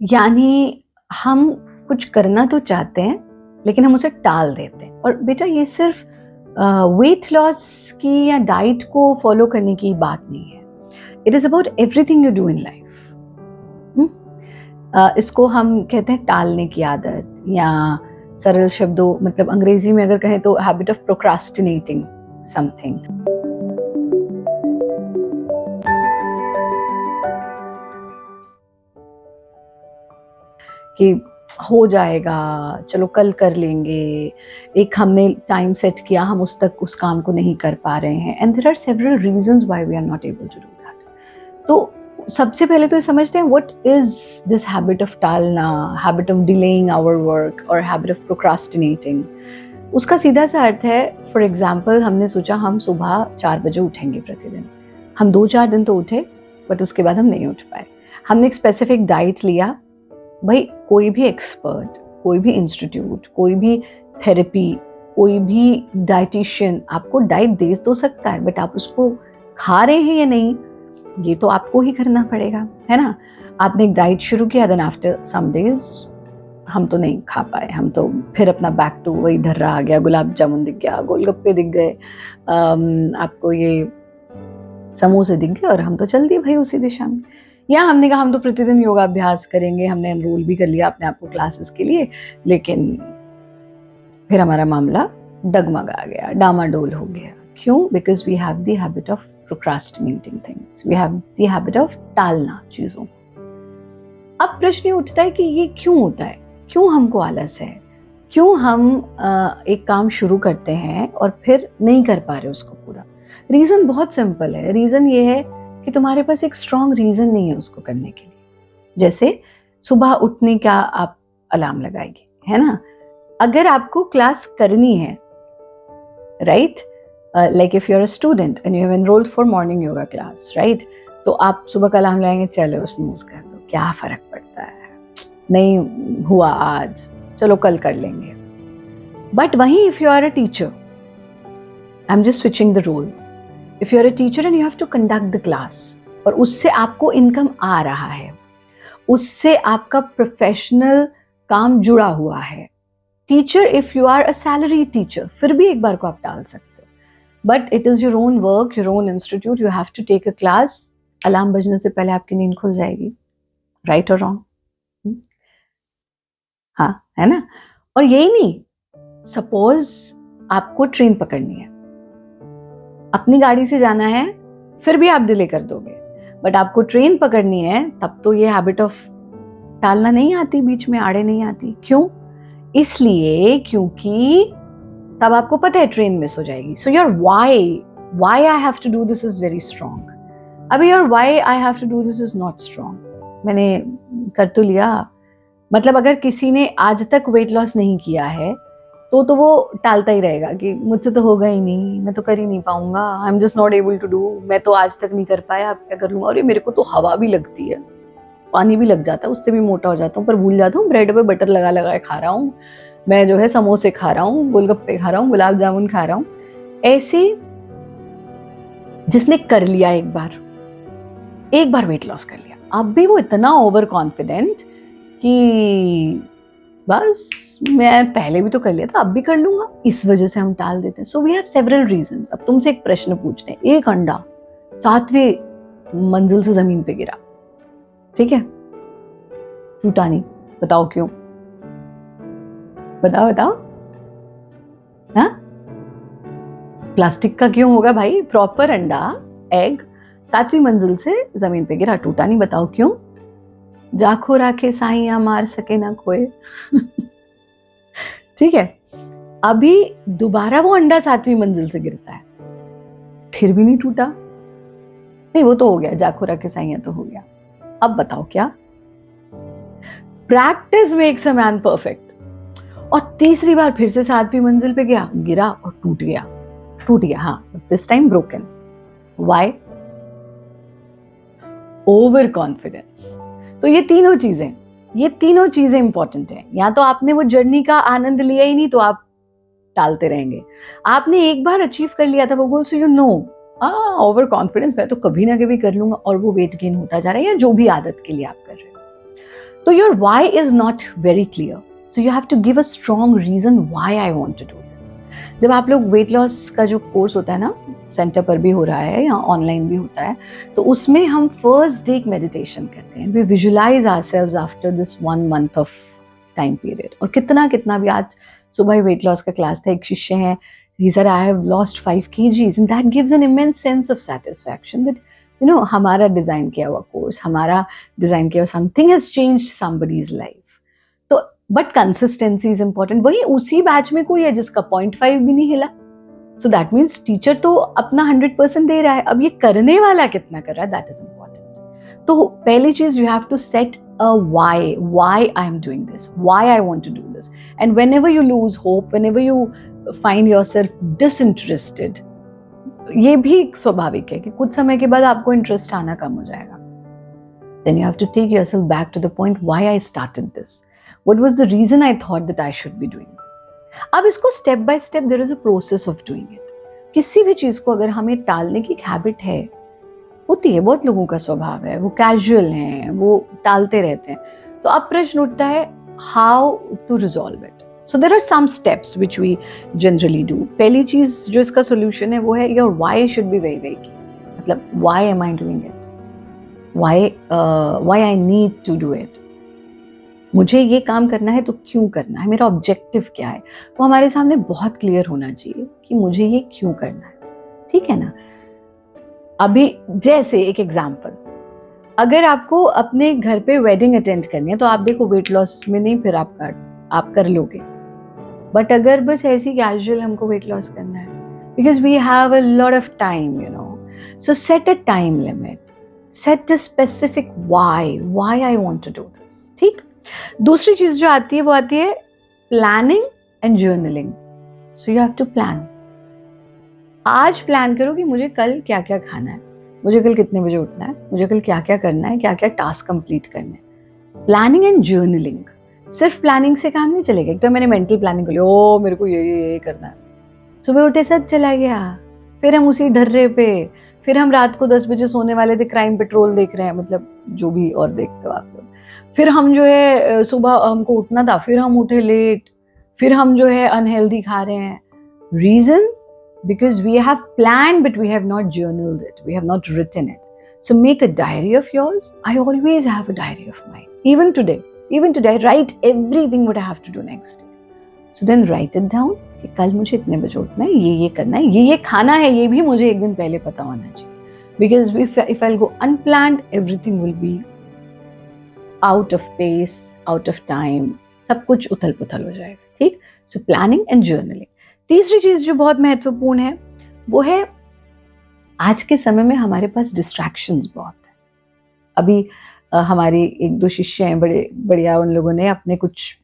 यानी हम कुछ करना तो चाहते हैं लेकिन हम उसे टाल देते हैं। और बेटा ये सिर्फ वेट लॉस की या डाइट को फॉलो करने की बात नहीं है, it is about everything you do in life. इसको हम कहते हैं टालने की आदत, या सरल शब्दों मतलब अंग्रेजी में अगर कहें तो हैबिट ऑफ प्रोक्रास्टिनेटिंग समथिंग। कि हो जाएगा, चलो कल कर लेंगे, एक हमने टाइम सेट किया, हम उस काम को नहीं कर पा रहे हैं, and there are several reasons why we are not able to do that. तो सबसे पहले तो ये समझते हैं what is this habit of टालना, habit of delaying our work और हैबिट ऑफ प्रोक्रास्टिनेटिंग। उसका सीधा सा अर्थ है, फॉर एग्जाम्पल हमने सोचा हम सुबह 4 बजे उठेंगे प्रतिदिन, हम 2-4 दिन तो उठे बट उसके बाद हम नहीं उठ पाए। हमने एक स्पेसिफिक डाइट लिया, भाई कोई भी एक्सपर्ट, कोई भी इंस्टीट्यूट, कोई भी थेरेपी, कोई भी डाइटिशियन आपको डाइट दे तो सकता है, बट आप उसको खा रहे हैं या नहीं ये तो आपको ही करना पड़ेगा, है ना। आपने एक डाइट शुरू किया, देन आफ्टर सम डेज हम तो नहीं खा पाए, हम तो फिर अपना बैक टू वही धर्रा आ गया, गुलाब जामुन दिख गया, गोलगप्पे दिख गए, आपको ये समोसे दिख गए, और हम तो चल दिए भाई उसी दिशा में। या हमने कहा हम तो प्रतिदिन योगाभ्यास करेंगे, हमने एनरोल भी कर लिया अपने आप को क्लासेस के लिए, लेकिन फिर हमारा मामला डगमगा गया, डामाडोल हो गया। क्यों? Because we have the habit of procrastinating things, we have the habit of टालना चीजों को। अब प्रश्न ये उठता है कि ये क्यों होता है, क्यों हमको आलस है, क्यों हम एक काम शुरू करते हैं और फिर नहीं कर पा रहे उसको पूरा। रीजन बहुत सिंपल है, रीजन ये है कि तुम्हारे पास एक स्ट्रॉन्ग रीजन नहीं है उसको करने के लिए। जैसे सुबह उठने का आप अलार्म लगाएंगे, है ना, अगर आपको क्लास करनी है, right, like if you are a student and you have enrolled for morning yoga class, right, तो आप सुबह का अलार्म लगाएंगे, चलो स्नूज कर दो, क्या फर्क पड़ता है, नहीं हुआ आज, चलो कल कर लेंगे। बट वहीं if you are a teacher, I am just switching the role, if you are a teacher and you have to conduct the class, और उससे आपको इनकम आ रहा है, उससे आपका प्रोफेशनल काम जुड़ा हुआ है। Teacher, if you are a salary teacher, फिर भी एक बार को आप टाल सकते हो, but it is your own work, your own institute, you have to take a class, alarm बजने से पहले आपकी नींद खुल जाएगी, राइट और रॉन्ग? हाँ, है ना। और यही नहीं, सपोज आपको ट्रेन पकड़नी है, अपनी गाड़ी से जाना है, फिर भी आप डिले कर दोगे, बट आपको ट्रेन पकड़नी है, तब तो ये हैबिट ऑफ टालना नहीं आती, बीच में आड़े नहीं आती। क्यों? इसलिए क्योंकि तब आपको पता है ट्रेन मिस हो जाएगी। So your why I have to do this is very strong. अभी your why I have to do this is not strong. मैंने कर तो लिया, मतलब अगर किसी ने आज तक वेट लॉस नहीं किया है तो वो टालता ही रहेगा कि मुझसे तो होगा ही नहीं, मैं तो कर ही नहीं पाऊंगा, I am just not able to do, मैं तो आज तक नहीं कर पाया, अब क्या कर लूंगा, और मेरे को तो हवा भी लगती है, पानी भी लग जाता है, उससे भी मोटा हो जाता हूँ, पर भूल जाता हूँ ब्रेड पे बटर लगा लगा खा रहा हूँ, मैं जो है समोसे खा रहा हूँ, गोलगप्पे खा रहा हूँ, गुलाब जामुन खा रहा हूँ। ऐसे जिसने कर लिया एक बार वेट लॉस कर लिया, अब भी वो इतना ओवर कॉन्फिडेंट कि बस मैं पहले भी तो कर लिया था, अब भी कर लूंगा, इस वजह से हम टाल देते हैं। So we have several reasons. अब तुमसे एक प्रश्न पूछते हैं, एक अंडा 7वीं मंजिल से जमीन पे गिरा, ठीक है, टूटा नहीं, बताओ क्यों? बताओ। हाँ, प्लास्टिक का क्यों होगा भाई? प्रॉपर अंडा, एग 7वीं मंजिल से जमीन पे गिरा, टूटा नहीं, बताओ क्यों? जाखो राखे साइया मार सके ना कोई। ठीक है, अभी दोबारा वो अंडा 7वीं मंजिल से गिरता है, फिर भी नहीं टूटा, नहीं वो तो हो गया, जाखो राखे साइया तो हो गया। अब बताओ क्या? Practice makes a man perfect. और तीसरी बार फिर से 7वीं मंजिल पे गया, गिरा और टूट गया, हाँ, this time broken. Why? Over confidence. तो ये तीनों चीजें इंपॉर्टेंट हैं। या तो आपने वो जर्नी का आनंद लिया ही नहीं तो आप टालते रहेंगे, आपने एक बार अचीव कर लिया था वो goal, so you know, over confidence, मैं तो कभी ना कभी कर लूंगा, और वो वेट गेन होता जा रहा है, या जो भी आदत के लिए आप कर रहे हो। तो your why is not very clear, so you have to give a strong reason why I want to do this. जब आप लोग वेट लॉस का जो कोर्स होता है ना, सेंटर पर भी हो रहा है या ऑनलाइन भी होता है, तो उसमें हम फर्स्ट डे एक मेडिटेशन करते हैं. We visualise ourselves after this 1 month of time period. और कितना कितना भी, आज सुबह वेट लॉस का क्लास था, एक शिष्य है, he said I have lost 5 kgs and that gives an immense sense of satisfaction that हमारा डिजाइन किया हुआ कोर्स, हमारा डिजाइन किया हुआ something has changed somebody's life. तो बट कंसिस्टेंसी इज इंपॉर्टेंट. वही उसी बैच में कोई है जिसका 0.5 भी नहीं हिला, सो दैट मीन्स टीचर तो अपना 100% दे रहा है. अब ये करने वाला कितना कर रहा है, दैट इज इंपॉर्टेंट. तो पहली चीज, you have to set a why I am doing this, why I want to do this. And whenever you lose hope, whenever you find yourself disinterested, ये भी स्वाभाविक है कि कुछ समय के बाद आपको इंटरेस्ट आना कम हो जाएगा. Then you have to take yourself back to the point why I started this. What was the reason I thought that I should be doing this? अब इसको step by step, there is a process of doing it. किसी भी चीज को अगर हमें टालने की हैबिट है, होती है, बहुत लोगों का स्वभाव है, वो कैजुअल हैं, वो टालते रहते हैं, तो अब प्रश्न उठता है how to resolve it. So there are some steps which we generally do. पहली चीज जो इसका सोल्यूशन है वो है your why should be very very clear. मतलब why am I doing it, why I need to do it. मुझे ये काम करना है तो क्यों करना है, मेरा ऑब्जेक्टिव क्या है, वो हमारे सामने बहुत क्लियर होना चाहिए कि मुझे ये क्यों करना है. ठीक है ना. अभी जैसे एक एग्जाम्पल, अगर आपको अपने घर पे वेडिंग अटेंड करनी है तो आप देखो वेट लॉस में नहीं, फिर आप कर लोगे. बट अगर बस ऐसी कैजुअल हमको वेट लॉस करना है, because we have a lot of time, so set a time limit, set a specific why I want to do this. ठीक. दूसरी चीज जो आती है वो आती है planning and journaling. So you have to plan. आज प्लान करो कि मुझे कल क्या क्या खाना है, मुझे कल कितने बजे उठना है, मुझे कल क्या क्या करना है, क्या क्या टास्क कंप्लीट करने हैं. Planning and journaling. सिर्फ प्लानिंग से काम नहीं चलेगा. एक तो मैंने मेंटल प्लानिंग कर ली, ओ मेरे को ये करना है, सुबह उठे सब चला गया, फिर हम उसी ढर्रे पे, फिर हम रात को 10 बजे सोने वाले थे, क्राइम पेट्रोल देख रहे हैं, मतलब जो भी और देखते हो आप लोग. फिर हम जो है सुबह हमको उठना था, फिर हम उठे लेट, फिर हम जो है अनहेल्दी खा रहे हैं. Reason, because we have planned but we have not journaled it, we have not written it. So make a diary of yours. I always have a diary of mine. Even today I write everything what I have to do next day. So then write it down कि कल मुझे इतने बजे उठना है, ये करना है, ये खाना है, ये भी मुझे एक दिन पहले पता होना चाहिए. Because if I'll go unplanned, everything will be out of pace, out of time, सब कुछ उथल पुथल हो जाएगा. ठीक. So planning and journaling. तीसरी चीज जो बहुत महत्वपूर्ण है वो है, आज के समय में हमारे पास डिस्ट्रैक्शंस बहुत है. अभी हमारे एक दो शिष्य हैं, बड़े बढ़िया, उन लोगों ने अपने कुछ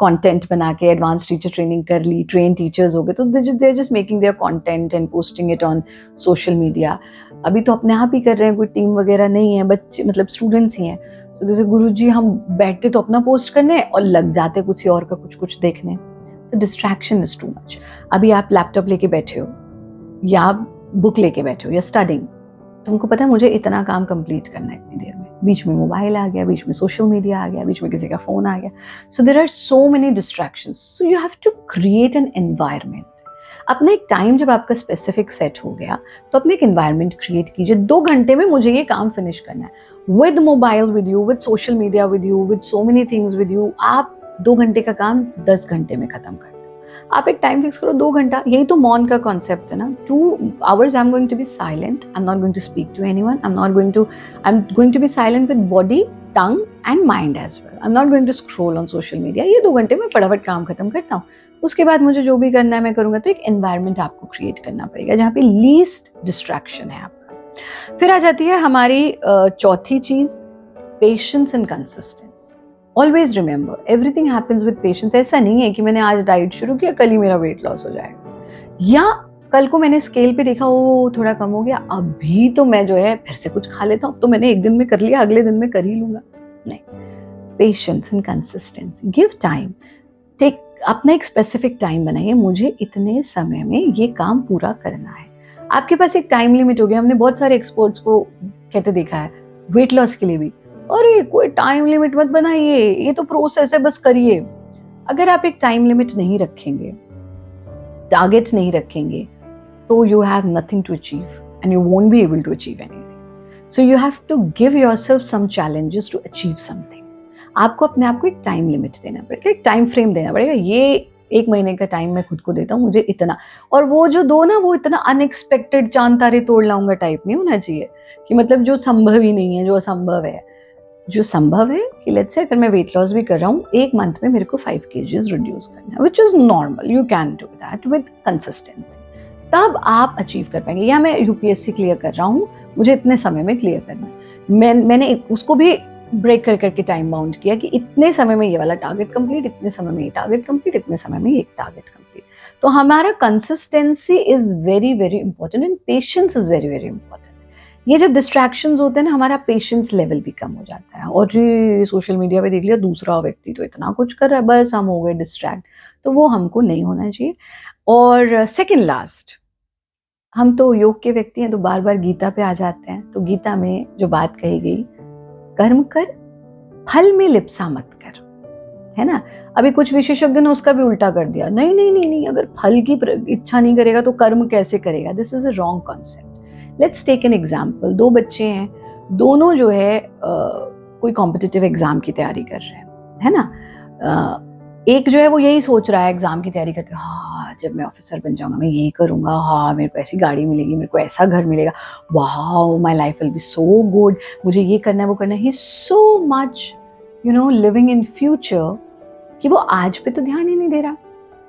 कंटेंट बना के एडवांस टीचर ट्रेनिंग कर ली, ट्रेन टीचर्स हो गए, तो they are just making their content and posting it on social media. अभी तो अपने आप ही कर रहे हैं, कोई टीम वगैरह नहीं है, बच्चे मतलब स्टूडेंट्स ही हैं. तो जैसे गुरुजी हम बैठते तो अपना पोस्ट करने और लग जाते कुछ और का कुछ देखने. So distraction is too much. अभी आप लैपटॉप लेके बैठे हो या बुक लेके बैठे हो या स्टडिंग, तुमको पता है मुझे इतना काम कंप्लीट करना है इतनी देर में, बीच में मोबाइल आ गया, बीच में सोशल मीडिया आ गया, बीच में किसी का फोन आ गया. So there are so many distractions. So you have to create an environment. अपना एक टाइम जब आपका स्पेसिफिक सेट हो गया तो अपने एक एनवायरनमेंट क्रिएट कीजिए. 2 घंटे में मुझे ये काम फिनिश करना है, with mobile with you, with social media with you, with so many things with you. आप 2 घंटे का काम 10 घंटे में खत्म कर दो. आप एक टाइम फिक्स करो 2 घंटा. यही तो मौन का कॉन्सेप्ट है ना. 2 hours I am going to be silent, I am not going to speak to anyone, I am going to be silent with body, tongue and mind as well. I am not going to scroll on social media. ये 2 घंटे में फटाफट काम खत्म करता हूँ. उसके बाद मुझे जो भी करना है मैं करूंगा. तो एक एनवायरनमेंट आपको क्रिएट करना पड़ेगा जहाँ पे लीस्ट डिस्ट्रैक्शन है आपका. फिर आ जाती है हमारी चौथी चीज, patience and consistency. Always remember, everything happens with patience. ऐसा नहीं है कि मैंने आज डाइट शुरू किया कल ही मेरा वेट लॉस हो जाएगा, या कल को मैंने स्केल पे देखा ओ थोड़ा कम हो गया, अभी तो मैं जो है फिर से कुछ खा लेता हूँ, तो मैंने एक दिन में कर लिया, अगले दिन में कर ही लूंगा. नहीं. Patience and consistency. Give time. Take अपना एक स्पेसिफिक टाइम बनाइए, मुझे इतने समय में ये काम पूरा करना है. आपके पास एक टाइम लिमिट हो गया. हमने बहुत सारे एक्सपर्ट्स को कहते देखा है वेट लॉस के लिए भी, अरे कोई टाइम लिमिट मत बनाइए, ये तो प्रोसेस है, बस करिए। अगर आप एक टाइम लिमिट नहीं रखेंगे, टारगेट नहीं रखेंगे, तो you have nothing to achieve and you won't be able to achieve anything. So you have to give yourself some challenges to achieve something. आपको अपने आप को एक टाइम लिमिट देना पड़ेगा, एक टाइम फ्रेम देना पड़ेगा। ये 1 महीने का टाइम मैं खुद को देता हूँ, मुझे इतना। और वो जो दो ना, वो इतना अनएक्सपेक्टेड चांद तारे तोड़ लाऊंगा टाइप नहीं होना चाहिए, कि मतलब जो संभव ही नहीं है, जो असंभव है। जो संभव है कि लेट्स से अगर मैं वेट लॉस भी कर रहा हूँ, 1 मंथ में मेरे को 5 kgs रिड्यूस करना है, which is normal, you can do that with consistency. तब आप अचीव कर पाएंगे। या मैं यूपीएससी क्लियर कर रहा हूँ, मुझे इतने समय में क्लियर करना है, मैंने उसको भी ब्रेक कर करके टाइम बाउंड किया कि इतने समय में ये वाला टारगेट कंप्लीट, इतने समय में ये टारगेट कंप्लीट, इतने समय में ये टारगेट कंप्लीट। तो हमारा consistency is very very important and patience is very very important. ये जब डिस्ट्रैक्शंस होते हैं ना, हमारा पेशेंस लेवल भी कम हो जाता है। और ये सोशल मीडिया पे देख लिया, दूसरा व्यक्ति तो इतना कुछ कर रहा है, बस हम हो गए डिस्ट्रैक्ट। तो वो हमको नहीं होना चाहिए। और सेकंड लास्ट, हम तो योग के व्यक्ति हैं, तो बार बार गीता पे आ जाते हैं। तो गीता में जो बात कही गई, कर्म कर, फल में लिप्सा मत कर, है ना। अभी कुछ विशेषज्ञ ने उसका भी उल्टा कर दिया, नहीं नहीं नहीं नहीं, अगर फल की इच्छा नहीं करेगा तो कर्म कैसे करेगा। This is a wrong concept. Let's take an example. 2 बच्चे हैं, दोनों जो है कोई कॉम्पिटिटिव एग्जाम की तैयारी कर रहे हैं, है ना। एक जो है वो यही सोच रहा है एग्जाम की तैयारी करते, हाँ जब मैं ऑफिसर बन जाऊंगा मैं ये करूंगा, हाँ मेरे को ऐसी गाड़ी मिलेगी, मेरे को ऐसा घर मिलेगा, वाह my life will be so good, मुझे ये करना है वो करना है। He so much living in future कि वो आज पे तो ध्यान ही नहीं दे रहा,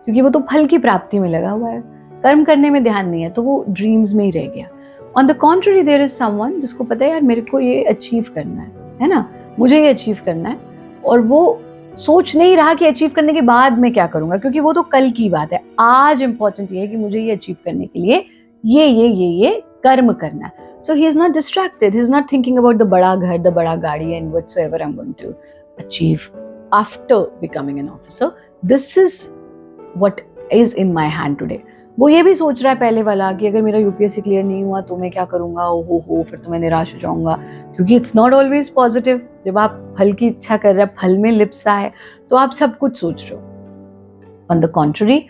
क्योंकि वो तो फल की प्राप्ति में लगा हुआ है, कर्म करने में ध्यान नहीं है, तो वो ड्रीम्स में ही रह गया। On the contrary there is someone जिसको पता है यार मेरे को ये अचीव करना है ना, मुझे ये अचीव करना है, और वो सोच नहीं रहा कि अचीव करने के बाद मैं क्या करूंगा, क्योंकि वो तो कल की बात है। आज इंपॉर्टेंट ये है कि मुझे ये अचीव करने के लिए ये कर्म करना है। So he is not distracted, he is not thinking about the बड़ा घर, द बड़ा गाड़ी and whatsoever I am going to achieve after becoming an officer. This is what is in my hand today. वो ये भी सोच रहा है पहले वाला कि अगर मेरा यूपीएससी क्लियर नहीं हुआ तो मैं क्या करूंगा, हो फिर तो मैं निराश हो जाऊंगा, क्योंकि इट्स नॉट ऑलवेज पॉजिटिव। जब आप फल की इच्छा कर रहे हैं, फल में लिप्सा है, तो आप सब कुछ सोच रहे हो। ऑन द कॉन्ट्ररी,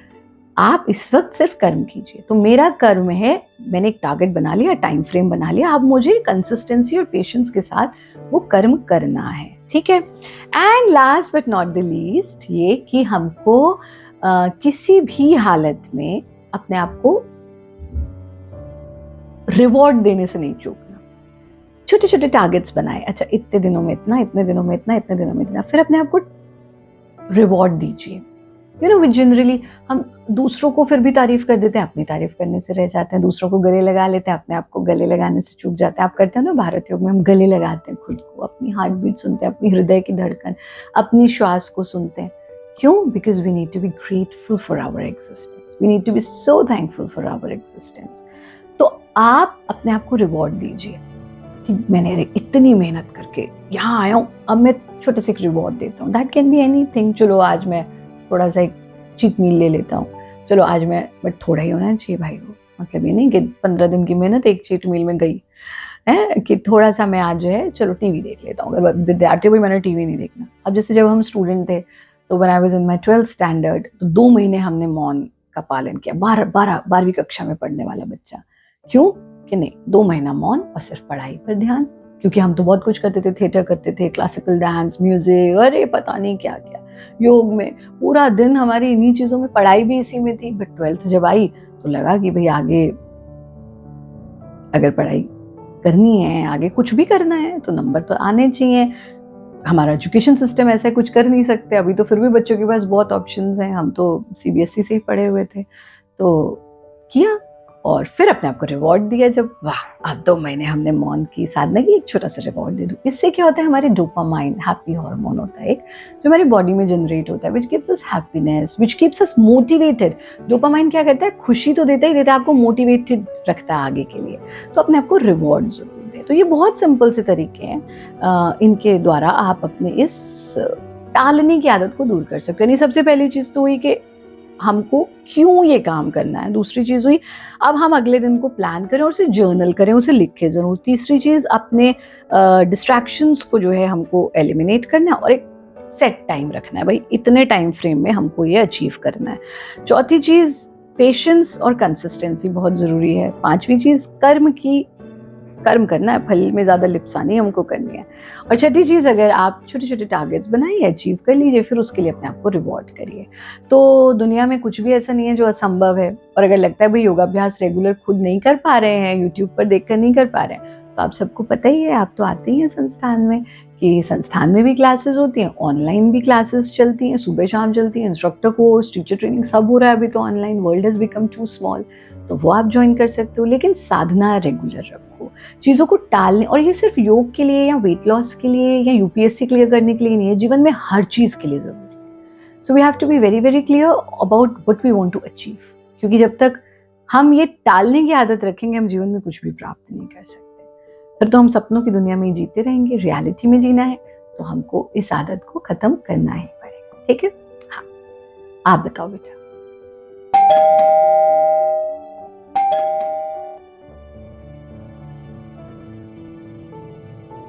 आप इस वक्त सिर्फ कर्म कीजिए। तो मेरा कर्म है, मैंने एक टारगेट बना लिया, टाइम फ्रेम बना लिया, अब मुझे कंसिस्टेंसी और पेशेंस के साथ वो कर्म करना है, ठीक है। And last but not the least, ये कि हमको किसी भी हालत में अपने आप को रिवॉर्ड देने से नहीं चूकना। छोटे छोटे टारगेट्स बनाए, अच्छा इतने दिनों में इतना, इतने दिनों में इतना, इतने दिनों में इतना, फिर अपने आप को रिवॉर्ड दीजिए। जनरली हम दूसरों को फिर भी तारीफ कर देते हैं, अपनी तारीफ करने से रह जाते हैं, दूसरों को गले लगा लेते हैं, अपने आप को गले लगाने से चूक जाते हैं। आप करते हैं ना भारत योग में, हम गले लगाते हैं खुद को, अपनी हार्ट बीट सुनते हैं, अपनी हृदय की धड़कन, अपनी श्वास को सुनते हैं। क्यों? Because we need to be grateful for our existence, we need to be so thankful for our existence. तो आप अपने आप को रिवॉर्ड दीजिए कि मैंने इतनी मेहनत करके यहाँ आया हूँ, अब मैं छोटे से रिवॉर्ड देता हूँ। That can be anything. चलो आज मैं थोड़ा सा एक चीट मील ले लेता हूँ, चलो आज मैं, बट थोड़ा ही होना चाहिए भाई। वो मतलब ये नहीं कि 15 दिन की मेहनत एक चीट मील में गई है, कि थोड़ा सा मैं आज जो है चलो टीवी देख लेता हूँ। अगर विद्यार्थी भी, मैंने टीवी नहीं देखना। अब जैसे जब हम स्टूडेंट थे, तो when I was in my 12th standard, तो 2 महीने हमने मौन का पालन किया। 12वीं कक्षा में पढ़ने वाला बच्चा, क्यों कि नहीं 2 महीना मौन और सिर्फ पढ़ाई पर ध्यान। क्योंकि हम तो बहुत कुछ करते थे, थिएटर करते थे, क्लासिकल डांस, म्यूजिक, अरे पता नहीं क्या क्या, योग में पूरा दिन हमारी इन्हीं चीजों में, पढ़ाई भी इसी में थी। बट 12th जब आई तो लगा कि भाई आगे अगर पढ़ाई करनी है, आगे कुछ भी करना है, तो नंबर तो आने चाहिए। हमारा एजुकेशन सिस्टम ऐसा कुछ कर नहीं सकते अभी, तो फिर भी बच्चों के पास बहुत ऑप्शंस हैं। हम तो सीबीएसई से ही पढ़े हुए थे, तो किया और फिर अपने आप को रिवॉर्ड दिया। जब वाह अब 2 महीने हमने मौन की साधना की, एक छोटा सा रिवॉर्ड दे दूं। इससे क्या होता है, हमारे डोपामाइन, हैप्पी हार्मोन होता है एक, जो हमारी बॉडी में जनरेट होता है, which gives us happiness, which keeps us motivated. Dopamine क्या करता है, खुशी तो देता ही देता है, आपको मोटिवेटेड रखता है आगे के लिए। तो अपने आप को रिवॉर्ड जरूर दें। तो ये बहुत सिंपल से तरीके हैं, इनके द्वारा आप अपने इस टालने की आदत को दूर कर सकते हैं। सबसे पहली चीज तो हुई कि हमको क्यों ये काम करना है। दूसरी चीज़ हुई, अब हम अगले दिन को प्लान करें और उसे जर्नल करें, उसे लिखें ज़रूर। तीसरी चीज़, अपने डिस्ट्रैक्शंस को जो है हमको एलिमिनेट करना है और एक सेट टाइम रखना है, भाई इतने टाइम फ्रेम में हमको ये अचीव करना है। चौथी चीज़, पेशेंस और कंसिस्टेंसी बहुत ज़रूरी है। पांचवी चीज़, कर्म करना है, फल में ज़्यादा लिप्सानी हमको करनी है। और छठी चीज़, अगर आप छोटे छोटे टारगेट्स बनाइए, अचीव कर लीजिए, फिर उसके लिए अपने आप को रिवॉर्ड करिए। तो दुनिया में कुछ भी ऐसा नहीं है जो असंभव है। और अगर लगता है भाई योगाभ्यास रेगुलर खुद नहीं कर पा रहे हैं, यूट्यूब पर देखकर नहीं कर पा रहे हैं, तो आप सबको पता ही है, आप तो आते ही हैं संस्थान में, कि संस्थान में भी क्लासेस होती हैं, ऑनलाइन भी क्लासेस चलती हैं, सुबह शाम चलती हैं, इंस्ट्रक्टर कोर्स, टीचर ट्रेनिंग सब हो रहा है अभी तो online. World has become too small, तो वो आप ज्वाइन कर सकते हो। लेकिन साधना रेगुलर रखो, चीज़ों को टालने, और ये सिर्फ योग के लिए या वेट लॉस के लिए या यूपीएससी क्लियर करने के लिए नहीं है, जीवन में हर चीज़ के लिए ज़रूरी है। So we have to be very very clear about what we want to achieve, क्योंकि जब तक हम ये टालने की आदत रखेंगे, हम जीवन में कुछ भी प्राप्त नहीं कर सकते। फिर तो हम सपनों की दुनिया में ही जीते रहेंगे। रियलिटी में जीना है तो हमको इस आदत को खत्म करना ही पड़ेगा। ठीक है? हाँ, आप बताओ बेटा।